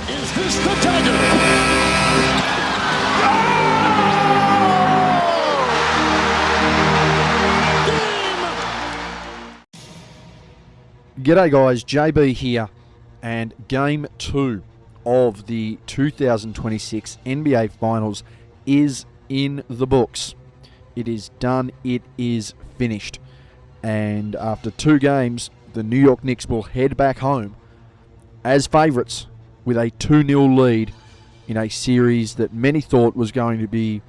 Is this the dagger? G'day guys, JB here, and Game 2 of the 2026 NBA Finals is in the books. It is done, it is finished. And after 2 games, the New York Knicks will head back home as favourites with a 2-0 lead in a series that many thought was going to be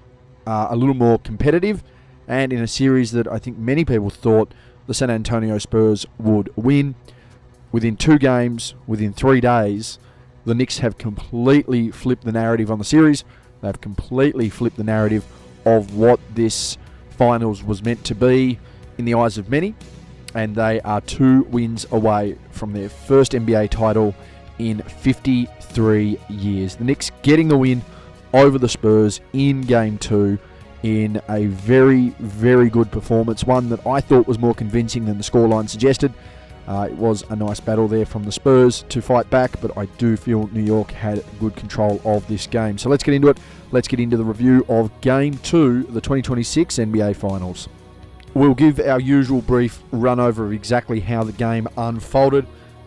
a little more competitive, and in a series that I think many people thought the San Antonio Spurs would win. Within 2 games, within 3 days, the Knicks have completely flipped the narrative on the series. They've completely flipped the narrative of what this finals was meant to be in the eyes of many, and they are 2 wins away from their first NBA title in 53 years. The Knicks getting the win over the Spurs in Game 2 in a very, very good performance, one that I thought was more convincing than the scoreline suggested. It was a nice battle there from the Spurs to fight back, but I do feel New York had good control of this game. So let's get into it. Let's get into the review of Game 2, the 2026 NBA Finals. We'll give our usual brief run over of exactly how the game unfolded,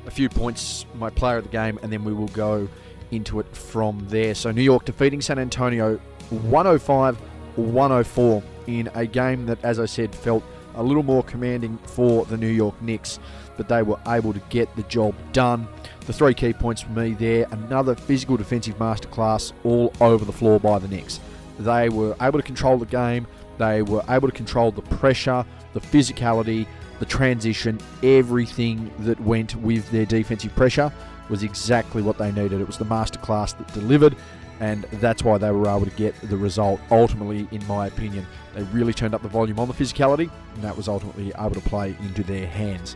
a few points, my player of the game, and then we will go into it from there. So New York defeating San Antonio 105-104 in a game that, as I said, felt a little more commanding for the New York Knicks, but they were able to get the job done. The 3 key points for me there: another physical defensive masterclass all over the floor by the Knicks. They were able to control the game, they were able to control the pressure, the physicality, the transition, everything that went with their defensive pressure was exactly what they needed. It was the masterclass that delivered, and that's why they were able to get the result ultimately, in my opinion. They really turned up the volume on the physicality, and that was ultimately able to play into their hands.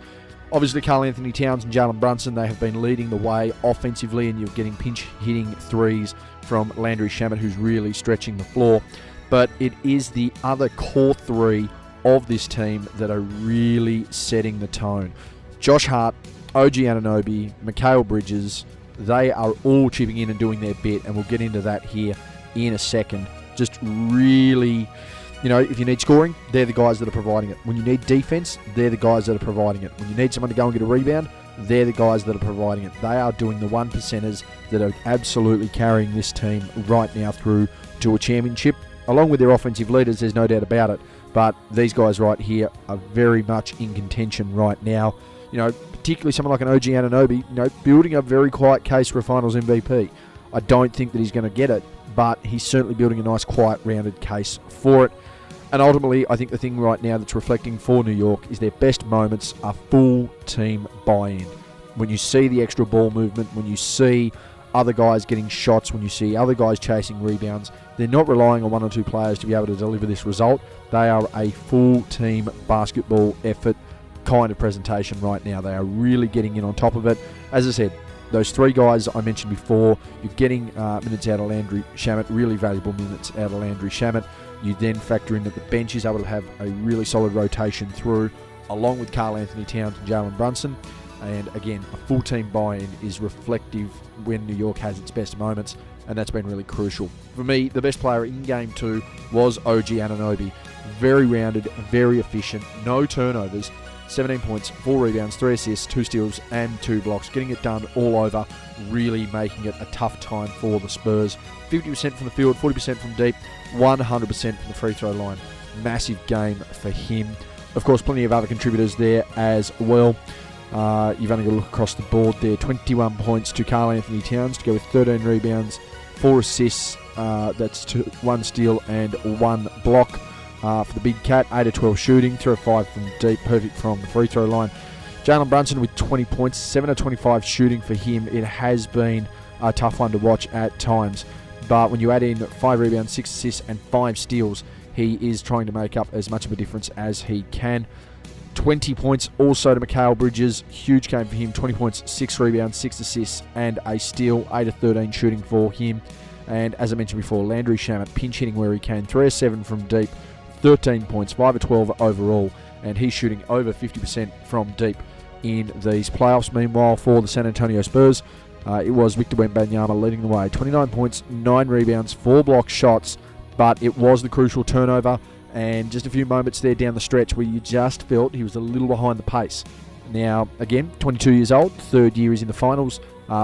Obviously, Karl-Anthony Towns and Jalen Brunson, they have been leading the way offensively, and you're getting pinch-hitting threes from Landry Shamet, who's really stretching the floor. But it is the other core 3 of this team that are really setting the tone. Josh Hart, OG Anunoby, Mikal Bridges, they are all chipping in and doing their bit, and we'll get into that here in a second. Just really, if you need scoring, they're the guys that are providing it. When you need defense, they're the guys that are providing it. When you need someone to go and get a rebound, they're the guys that are providing it. They are doing the 1%ers that are absolutely carrying this team right now through to a championship. Along with their offensive leaders, there's no doubt about it. But these guys right here are very much in contention right now. Particularly someone like an OG Anunoby, building a very quiet case for a Finals MVP. I don't think that he's going to get it, but he's certainly building a nice, quiet, rounded case for it. And ultimately, I think the thing right now that's reflecting for New York is their best moments are full team buy-in. When you see the extra ball movement, when you see other guys getting shots, when you see other guys chasing rebounds, they're not relying on 1 or 2 players to be able to deliver this result. They are a full team basketball effort kind of presentation right now. They are really getting in on top of it. As I said, those 3 guys I mentioned before, you're getting minutes out of Landry Shamet, really valuable minutes out of Landry Shamet. You then factor in that the bench is able to have a really solid rotation through, along with Karl-Anthony Towns and Jalen Brunson. And again, a full team buy-in is reflective when New York has its best moments, and that's been really crucial. For me, the best player in Game 2 was OG Anunoby. Very rounded, very efficient, no turnovers, 17 points, 4 rebounds, 3 assists, 2 steals, and 2 blocks. Getting it done all over, really making it a tough time for the Spurs. 50% from the field, 40% from deep, 100% from the free throw line. Massive game for him. Of course, plenty of other contributors there as well. You've only got to look across the board there. 21 points to Karl-Anthony Towns to go with 13 rebounds, 4 assists, that's 1 steal and 1 block. For the big cat, 8 of 12 shooting, 3 of 5 from deep, perfect from the free throw line. Jalen Brunson with 20 points, 7 of 25 shooting for him. It has been a tough one to watch at times, but when you add in 5 rebounds, 6 assists and 5 steals, he is trying to make up as much of a difference as he can. 20 points also to Mikal Bridges, huge game for him, 20 points, 6 rebounds, 6 assists and a steal, 8 of 13 shooting for him. And as I mentioned before, Landry Shamet pinch hitting where he can, 3 of 7 from deep, 13 points, 5 of 12 overall, and he's shooting over 50% from deep in these playoffs. Meanwhile, for the San Antonio Spurs, it was Victor Wembanyama leading the way. 29 points, 9 rebounds, 4 block shots, but it was the crucial turnover and just a few moments there down the stretch where you just felt he was a little behind the pace. Now, again, 22 years old, third year is in the finals.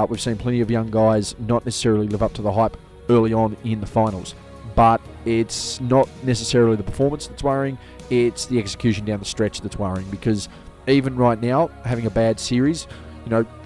We've seen plenty of young guys not necessarily live up to the hype early on in the finals. But it's not necessarily the performance that's worrying, it's the execution down the stretch that's worrying, because even right now, having a bad series,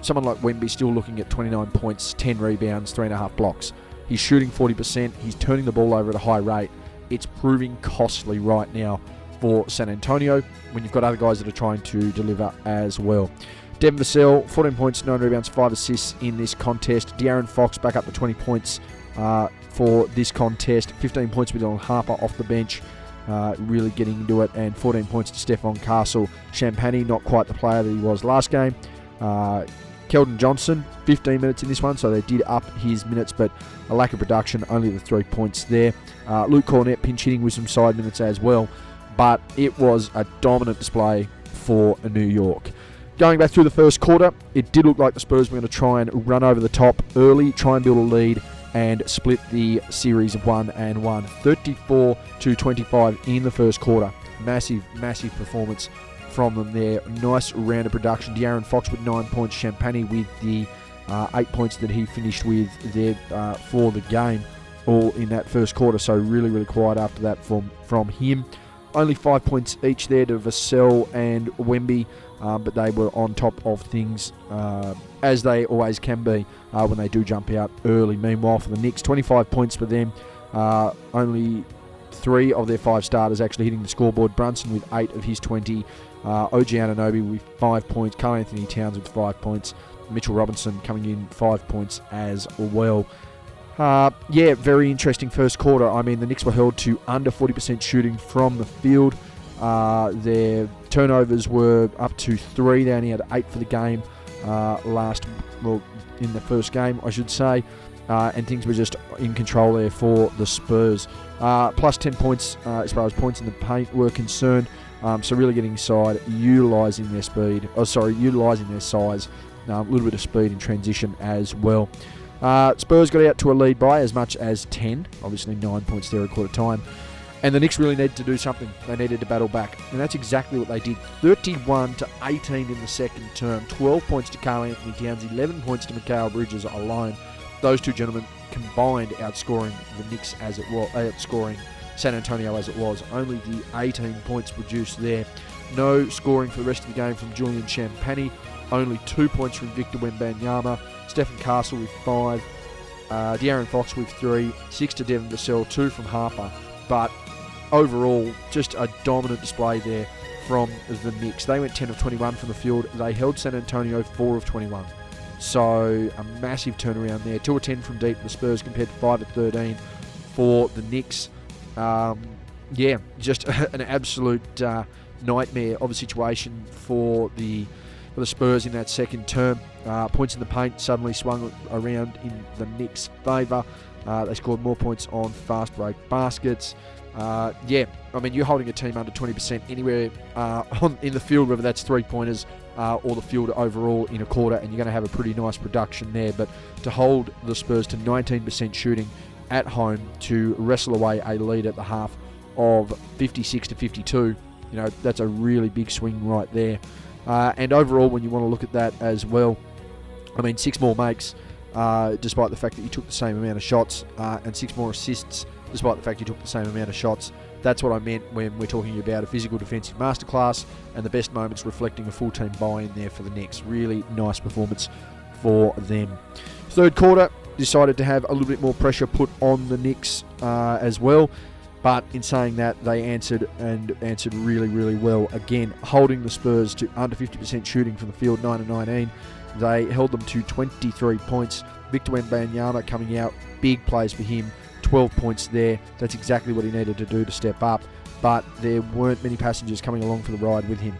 someone like Wemby still looking at 29 points, 10 rebounds, 3.5 blocks. He's shooting 40%, he's turning the ball over at a high rate. It's proving costly right now for San Antonio when you've got other guys that are trying to deliver as well. Devin Vassell, 14 points, 9 rebounds, 5 assists in this contest. De'Aaron Fox back up to 20 points for this contest. 15 points with Dylan Harper off the bench, really getting into it, and 14 points to Stephon Castle. Champagnie, not quite the player that he was last game. Keldon Johnson, 15 minutes in this one, so they did up his minutes, but a lack of production, only the 3 points there. Luke Cornett pinch hitting with some side minutes as well, but it was a dominant display for New York. Going back through the first quarter, it did look like the Spurs were going to try and run over the top early, try and build a lead, and split the series 1-1. 34-25 in the first quarter. Massive performance from them there. Nice round of production. De'Aaron Fox with 9 points. Champagnie with the 8 points that he finished with there for the game, all in that first quarter. So really quiet after that from him. Only 5 points each there to Vassell and Wemby, but they were on top of things as they always can be when they do jump out early. Meanwhile, for the Knicks, 25 points for them. Only 3 of their 5 starters actually hitting the scoreboard. Brunson with 8 of his 20. OG Anunoby with 5 points. Karl-Anthony Towns with 5 points. Mitchell Robinson coming in 5 points as well. Very interesting first quarter. I mean, the Knicks were held to under 40% shooting from the field. Their turnovers were up to 3. They only had 8 for the game in the first game, I should say. And things were just in control there for the Spurs. Plus 10 points as far as points in the paint were concerned. So really getting inside, utilising their size, a little bit of speed in transition as well. Spurs got out to a lead by as much as 10, obviously 9 points there at quarter time. And the Knicks really needed to do something. They needed to battle back. And that's exactly what they did. 31-18 in the second term. 12 points to Karl-Anthony Towns, 11 points to Mikal Bridges alone. Those two gentlemen combined outscoring the Knicks as it was, outscoring San Antonio as it was. Only the 18 points produced there. No scoring for the rest of the game from Julian Champagnie. Only 2 points from Victor Wembanyama. Stephon Castle with 5. De'Aaron Fox with 3. 6 to Devin Vassell, 2 from Harper. But overall, just a dominant display there from the Knicks. They went 10 of 21 from the field. They held San Antonio 4 of 21. So a massive turnaround there. 2 of 10 from deep for the Spurs compared to 5 of 13 for the Knicks. Just an absolute nightmare of a situation for the Spurs in that second term. Points in the paint suddenly swung around in the Knicks' favour. They scored more points on fast break baskets. You're holding a team under 20% anywhere in the field, whether that's 3-pointers or the field overall in a quarter, and you're going to have a pretty nice production there. But to hold the Spurs to 19% shooting at home, to wrestle away a lead at the half of 56-52, that's a really big swing right there. And overall, when you want to look at that as well, 6 more makes, despite the fact that you took the same amount of shots, and 6 more assists, despite the fact you took the same amount of shots. That's what I meant when we're talking about a physical defensive masterclass, and the best moments reflecting a full team buy-in there for the Knicks. Really nice performance for them. Third quarter, decided to have a little bit more pressure put on the Knicks as well. But in saying that, they answered really well. Again, holding the Spurs to under 50% shooting from the field, 9 of 19. They held them to 23 points. Victor Wembanyama coming out, big plays for him, 12 points there. That's exactly what he needed to do to step up. But there weren't many passengers coming along for the ride with him.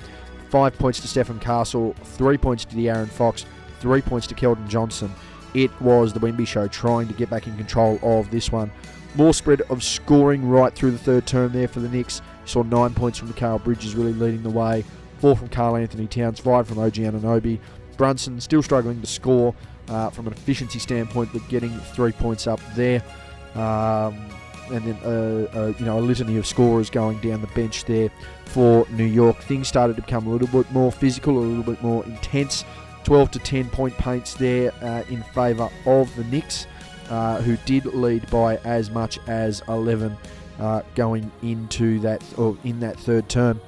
5 points to Stephon Castle, 3 points to De'Aaron Fox, 3 points to Keldon Johnson. It was the Wemby show trying to get back in control of this one. More spread of scoring right through the third term there for the Knicks. You saw 9 points from Mikal Bridges really leading the way. 4 from Karl-Anthony Towns, 5 from OG Anunoby. Brunson still struggling to score. from an efficiency standpoint, but getting 3 points up there. And then a litany of scorers going down the bench there for New York. Things started to become a little bit more physical, a little bit more intense. 12 to 10 point paints there in favour of the Knicks, who did lead by as much as 11 going into that, or in that third term.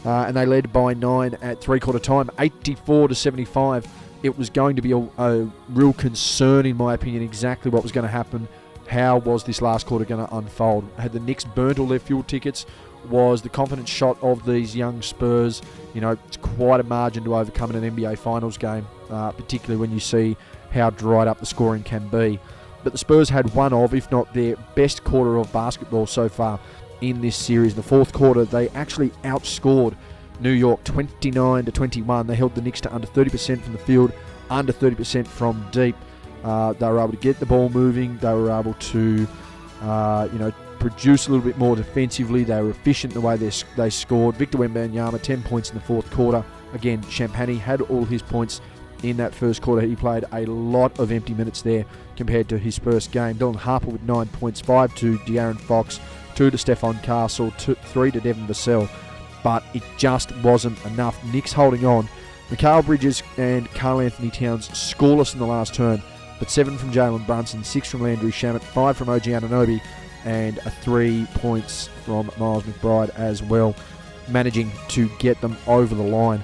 And they led by 9 at three-quarter time, 84 to 75. It was going to be a real concern, in my opinion, exactly what was going to happen. How was this last quarter going to unfold? Had the Knicks burnt all their fuel tickets? Was the confidence shot of these young Spurs? It's quite a margin to overcome in an NBA Finals game, particularly when you see how dried up the scoring can be. But the Spurs had one of, if not their best quarter of basketball so far in this series. In the fourth quarter, they actually outscored New York 29 to 21. They held the Knicks to under 30% from the field, under 30% from deep. They were able to get the ball moving. They were able to, produce a little bit more defensively. They were efficient in the way they scored. Victor Wembanyama, 10 points in the fourth quarter. Again, Champagny had all his points in that first quarter. He played a lot of empty minutes there compared to his first game. Dylan Harper with 9 points, 5 to De'Aaron Fox, 2 to Stephon Castle, 3 to Devin Vassell. But it just wasn't enough. Knicks holding on. Mikal Bridges and Karl-Anthony Towns scoreless in the last turn, but 7 from Jalen Brunson, 6 from Landry Shamet, 5 from OG Anunoby, and 3 points from Miles McBride as well, managing to get them over the line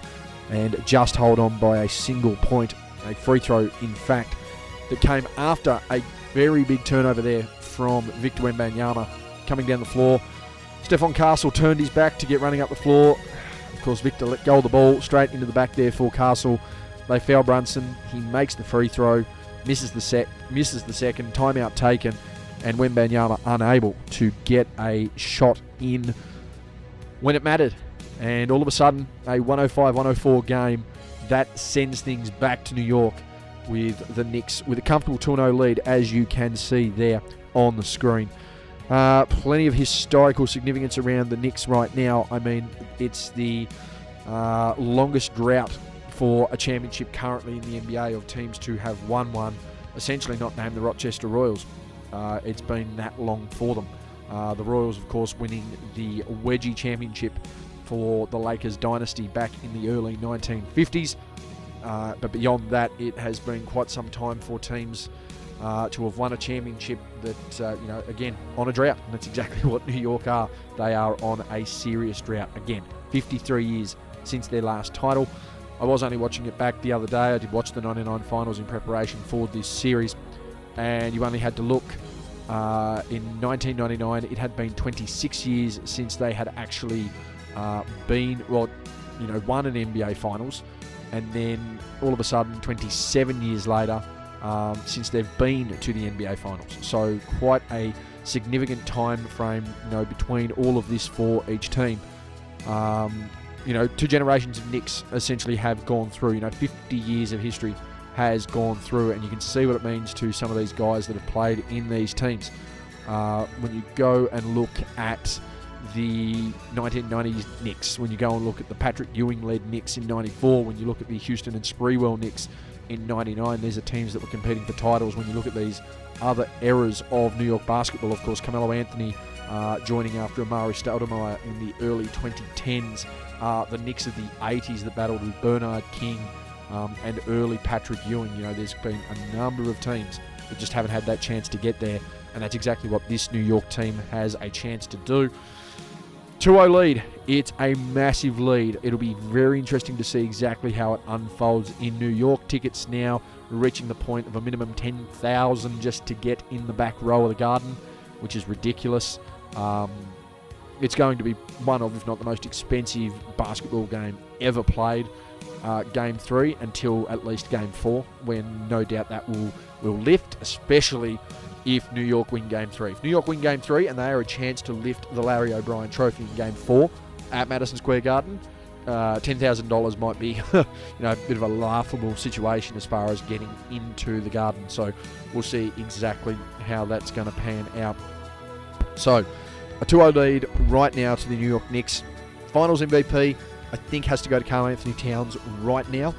and just hold on by a single point, a free throw, in fact, that came after a very big turnover there from Victor Wembanyama coming down the floor. Stephon Castle turned his back to get running up the floor. Of course, Victor let go of the ball straight into the back there for Castle. They foul Brunson. He makes the free throw, misses the second, timeout taken, and Wembanyama unable to get a shot in when it mattered. And all of a sudden, a 105-104 game that sends things back to New York with the Knicks with a comfortable 2-0 lead, as you can see there on the screen. Plenty of historical significance around the Knicks right now. I mean, it's the longest drought for a championship currently in the NBA of teams to have won one, essentially not named the Rochester Royals. It's been that long for them. The Royals, of course, winning the Wedgie Championship for the Lakers dynasty back in the early 1950s. But beyond that, it has been quite some time for teams to have won a championship that, again, on a drought. And that's exactly what New York are. They are on a serious drought. Again, 53 years since their last title. I was only watching it back the other day. I did watch the 99 finals in preparation for this series. And you only had to look. In 1999, it had been 26 years since they had actually won an NBA Finals, and then all of a sudden, 27 years later, since they've been to the NBA Finals. So quite a significant time frame, between all of this for each team. 2 generations of Knicks essentially have gone through. 50 years of history has gone through, and you can see what it means to some of these guys that have played in these teams. When you go and look at the 1990s Knicks, when you go and look at the Patrick Ewing-led Knicks in 94, when you look at the Houston and Sprewell Knicks in 99, these are teams that were competing for titles. When you look at these other eras of New York basketball, of course, Carmelo Anthony joining after Amari Stoudemire in the early 2010s, the Knicks of the 80s that battled with Bernard King, and early Patrick Ewing. There's been a number of teams that just haven't had that chance to get there, and that's exactly what this New York team has a chance to do. 2-0 lead. It's a massive lead. It'll be very interesting to see exactly how it unfolds in New York. Tickets now reaching the point of a minimum 10,000 just to get in the back row of the Garden, which is ridiculous. It's going to be one of, if not the most expensive basketball game ever played. Game 3 until at least Game 4, when no doubt that will lift, especially if New York win Game 3. If New York win Game 3 and they are a chance to lift the Larry O'Brien Trophy in Game 4 at Madison Square Garden, $10,000 might be a bit of a laughable situation as far as getting into the Garden. So we'll see exactly how that's going to pan out. So a 2-0 lead right now to the New York Knicks. Finals MVP, I think, has to go to Karl-Anthony Towns right now.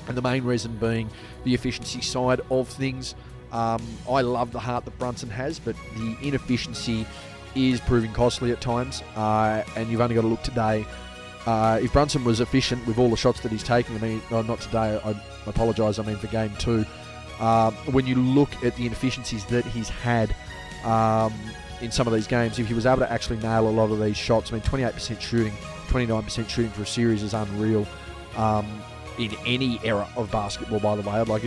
And the main reason being the efficiency side of things. I love the heart that Brunson has, but the inefficiency is proving costly at times. And you've only got to look today. If Brunson was efficient with all the shots that he's taking, not today, I apologise, for game 2. When you look at the inefficiencies that he's had in some of these games, if he was able to actually nail a lot of these shots, 28% shooting, 29% shooting for a series is unreal. In any era of basketball, by the way, I'd like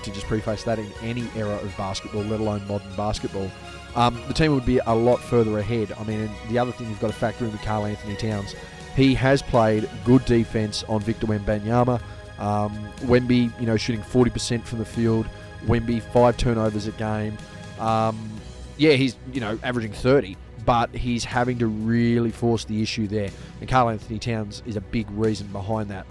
to just preface that, in any era of basketball, let alone modern basketball, the team would be a lot further ahead. And the other thing you've got to factor in with Karl-Anthony Towns, he has played good defense on Victor Wembanyama. Wemby, shooting 40% from the field. Wemby, 5 turnovers a game. He's, averaging 30, but he's having to really force the issue there. And Karl-Anthony Towns is a big reason behind that.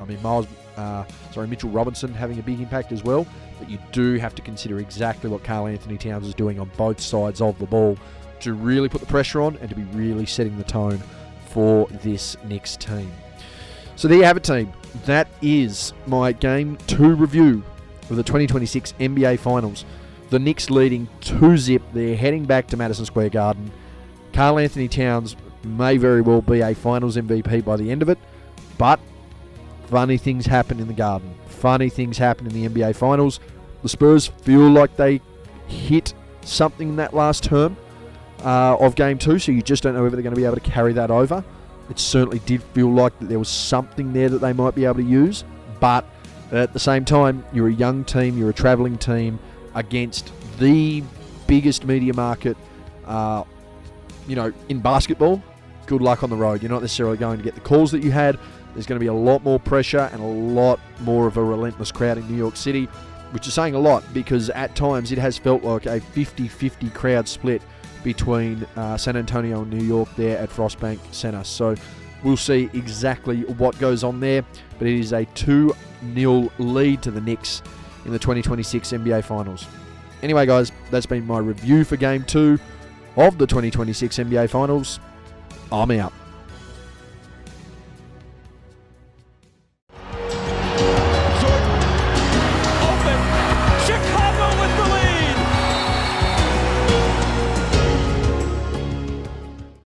Mitchell Robinson having a big impact as well, but you do have to consider exactly what Karl-Anthony Towns is doing on both sides of the ball to really put the pressure on and to be really setting the tone for this Knicks team. So there you have it, team. That is my Game 2 review of the 2026 NBA Finals. The Knicks leading 2-0. They're heading back to Madison Square Garden. Karl-Anthony Towns may very well be a Finals MVP by the end of it, but funny things happen in the Garden. Funny things happen in the NBA Finals. The Spurs feel like they hit something in that last term of Game 2, so you just don't know whether they're going to be able to carry that over. It certainly did feel like that there was something there that they might be able to use, but at the same time, you're a young team, you're a travelling team against the biggest media market, in basketball. Good luck on the road. You're not necessarily going to get the calls that you had. There's going to be a lot more pressure and a lot more of a relentless crowd in New York City, which is saying a lot because at times it has felt like a 50-50 crowd split between San Antonio and New York there at Frostbank Center. So we'll see exactly what goes on there, but it is a 2-0 lead to the Knicks in the 2026 NBA Finals. Anyway, guys, that's been my review for Game 2 of the 2026 NBA Finals. I'm out.